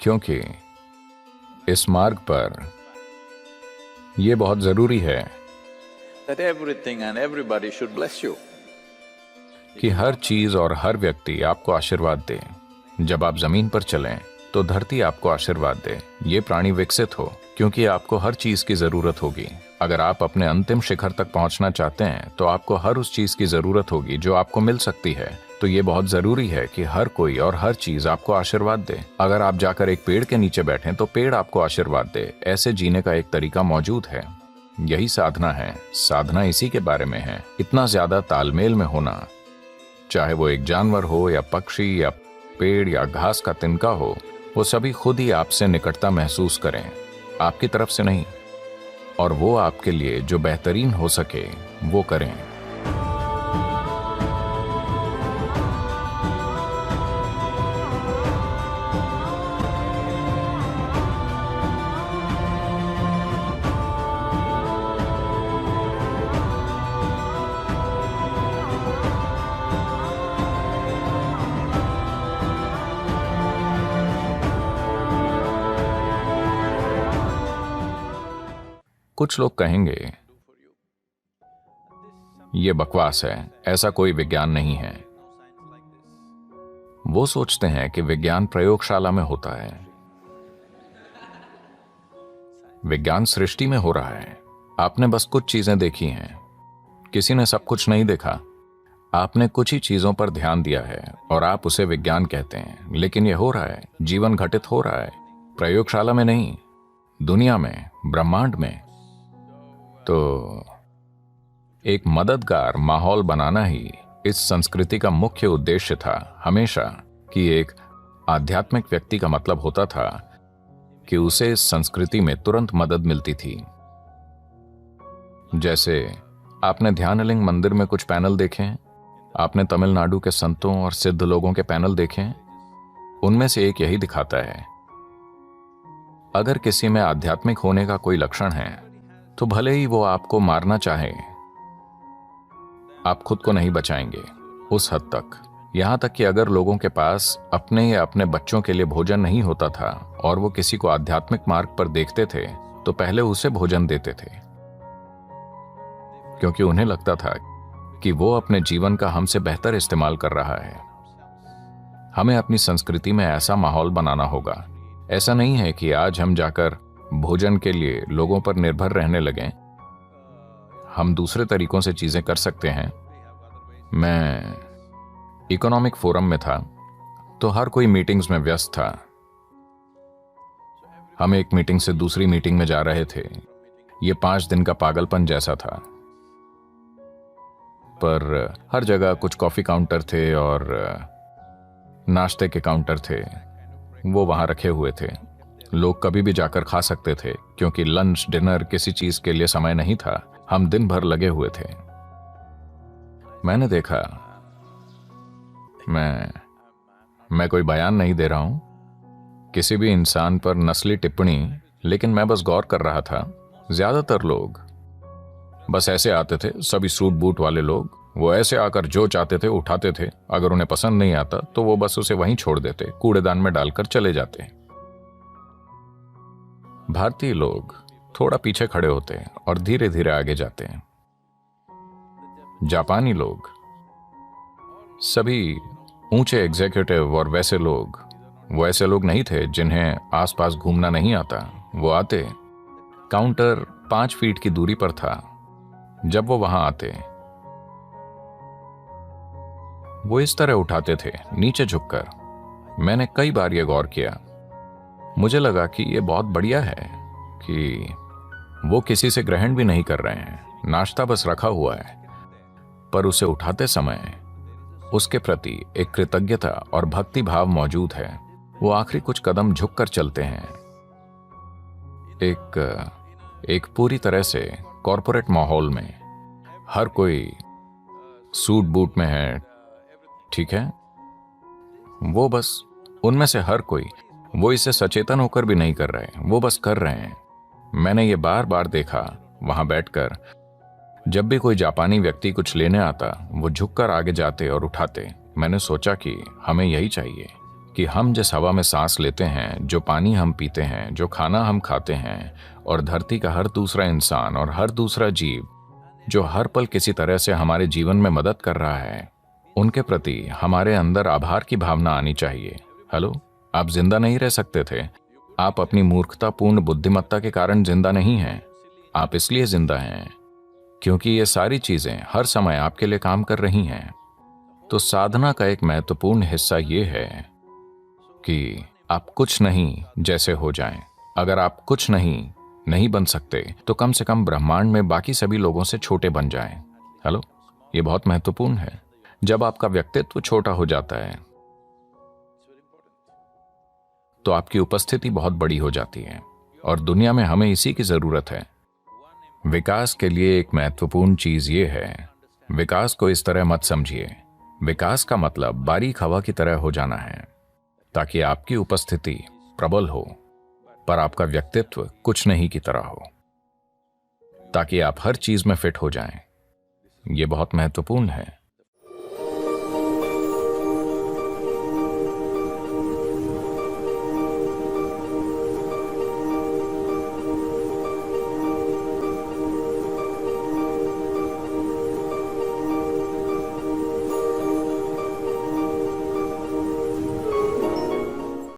क्योंकि इस मार्ग पर यह बहुत जरूरी है that everything and everybody should bless you. कि हर चीज और हर व्यक्ति आपको आशीर्वाद दे। जब आप जमीन पर चलें तो धरती आपको आशीर्वाद दे, ये प्राणी विकसित हो, क्योंकि आपको हर चीज की जरूरत होगी। अगर आप अपने अंतिम शिखर तक पहुंचना चाहते हैं तो आपको हर उस चीज की जरूरत होगी जो आपको मिल सकती है। तो ये बहुत जरूरी है कि हर कोई और हर चीज आपको आशीर्वाद दे। अगर आप जाकर एक पेड़ के नीचे बैठें तो पेड़ आपको आशीर्वाद दे। ऐसे जीने का एक तरीका मौजूद है। यही साधना है। साधना इसी के बारे में है, इतना ज्यादा तालमेल में होना। चाहे वो एक जानवर हो या पक्षी या पेड़ या घास का तिनका हो, वो सभी खुद ही आपसे निकटता महसूस करें, आपकी तरफ से नहीं, और वो आपके लिए जो बेहतरीन हो सके वो करें। कुछ लोग कहेंगे ये बकवास है, ऐसा कोई विज्ञान नहीं है। वो सोचते हैं कि विज्ञान प्रयोगशाला में होता है, विज्ञान सृष्टि में हो रहा है। आपने बस कुछ चीजें देखी हैं, किसी ने सब कुछ नहीं देखा। आपने कुछ ही चीजों पर ध्यान दिया है और आप उसे विज्ञान कहते हैं। लेकिन यह हो रहा है, जीवन घटित हो रहा है, प्रयोगशाला में नहीं, दुनिया में, ब्रह्मांड में। तो एक मददगार माहौल बनाना ही इस संस्कृति का मुख्य उद्देश्य था हमेशा। कि एक आध्यात्मिक व्यक्ति का मतलब होता था कि उसे इस संस्कृति में तुरंत मदद मिलती थी। जैसे आपने ध्यानलिंग मंदिर में कुछ पैनल देखे हैं, आपने तमिलनाडु के संतों और सिद्ध लोगों के पैनल देखे हैं, उनमें से एक यही दिखाता है। अगर किसी में आध्यात्मिक होने का कोई लक्षण है तो भले ही वो आपको मारना चाहे, आप खुद को नहीं बचाएंगे उस हद तक। यहां तक कि अगर लोगों के पास अपने या अपने बच्चों के लिए भोजन नहीं होता था और वो किसी को आध्यात्मिक मार्ग पर देखते थे तो पहले उसे भोजन देते थे, क्योंकि उन्हें लगता था कि वो अपने जीवन का हमसे बेहतर इस्तेमाल कर रहा है। हमें अपनी संस्कृति में ऐसा माहौल बनाना होगा। ऐसा नहीं है कि आज हम जाकर भोजन के लिए लोगों पर निर्भर रहने लगें। हम दूसरे तरीकों से चीजें कर सकते हैं। मैं इकोनॉमिक फोरम में था तो हर कोई मीटिंग्स में व्यस्त था। हम एक मीटिंग से दूसरी मीटिंग में जा रहे थे। ये 5 दिन का पागलपन जैसा था। पर हर जगह कुछ कॉफी काउंटर थे और नाश्ते के काउंटर थे, वो वहां रखे हुए थे। लोग कभी भी जाकर खा सकते थे, क्योंकि लंच डिनर किसी चीज के लिए समय नहीं था। हम दिन भर लगे हुए थे। मैंने देखा, मैं कोई बयान नहीं दे रहा हूं किसी भी इंसान पर नस्ली टिप्पणी, लेकिन मैं बस गौर कर रहा था। ज्यादातर लोग बस ऐसे आते थे, सभी सूट बूट वाले लोग। वो ऐसे आकर जो चाहते थे उठाते थे। अगर उन्हें पसंद नहीं आता तो वो बस उसे वहीं छोड़ देते, कूड़ेदान में डालकर चले जाते। भारतीय लोग थोड़ा पीछे खड़े होते और धीरे धीरे आगे जाते। जापानी लोग, सभी ऊंचे एग्जीक्यूटिव और वैसे लोग, वो ऐसे लोग नहीं थे जिन्हें आसपास घूमना नहीं आता। वो आते, काउंटर 5 फीट की दूरी पर था। जब वो वहां आते, वो इस तरह उठाते थे, नीचे झुककर। मैंने कई बार ये गौर किया। मुझे लगा कि ये बहुत बढ़िया है कि वो किसी से ग्रहण भी नहीं कर रहे हैं, नाश्ता बस रखा हुआ है, पर उसे उठाते समय उसके प्रति एक कृतज्ञता और भक्ति भाव मौजूद है। वो आखिरी कुछ कदम झुककर चलते हैं। एक पूरी तरह से कॉरपोरेट माहौल में हर कोई सूट बूट में है, ठीक है? वो बस, उनमें से हर कोई, वो इसे सचेतन होकर भी नहीं कर रहे, वो बस कर रहे हैं। मैंने ये बार बार देखा वहां बैठकर। जब भी कोई जापानी व्यक्ति कुछ लेने आता, वो झुककर आगे जाते और उठाते। मैंने सोचा कि हमें यही चाहिए, कि हम जिस हवा में सांस लेते हैं, जो पानी हम पीते हैं, जो खाना हम खाते हैं, और धरती का हर दूसरा इंसान और हर दूसरा जीव जो हर पल किसी तरह से हमारे जीवन में मदद कर रहा है, उनके प्रति हमारे अंदर आभार की भावना आनी चाहिए। हेलो, आप जिंदा नहीं रह सकते थे। आप अपनी मूर्खतापूर्ण बुद्धिमत्ता के कारण जिंदा नहीं हैं। आप इसलिए जिंदा हैं क्योंकि ये सारी चीजें हर समय आपके लिए काम कर रही हैं। तो साधना का एक महत्वपूर्ण हिस्सा ये है कि आप कुछ नहीं जैसे हो जाएं। अगर आप कुछ नहीं बन सकते तो कम से कम ब्रह्मांड में बाकी सभी लोगों से छोटे बन जाएं। हेलो, ये बहुत महत्वपूर्ण है। जब आपका व्यक्तित्व छोटा हो जाता है तो आपकी उपस्थिति बहुत बड़ी हो जाती है, और दुनिया में हमें इसी की जरूरत है। विकास के लिए एक महत्वपूर्ण चीज ये है, विकास को इस तरह मत समझिए। विकास का मतलब बारीक हवा की तरह हो जाना है, ताकि आपकी उपस्थिति प्रबल हो, पर आपका व्यक्तित्व कुछ नहीं की तरह हो, ताकि आप हर चीज में फिट हो जाएं। यह बहुत महत्वपूर्ण है।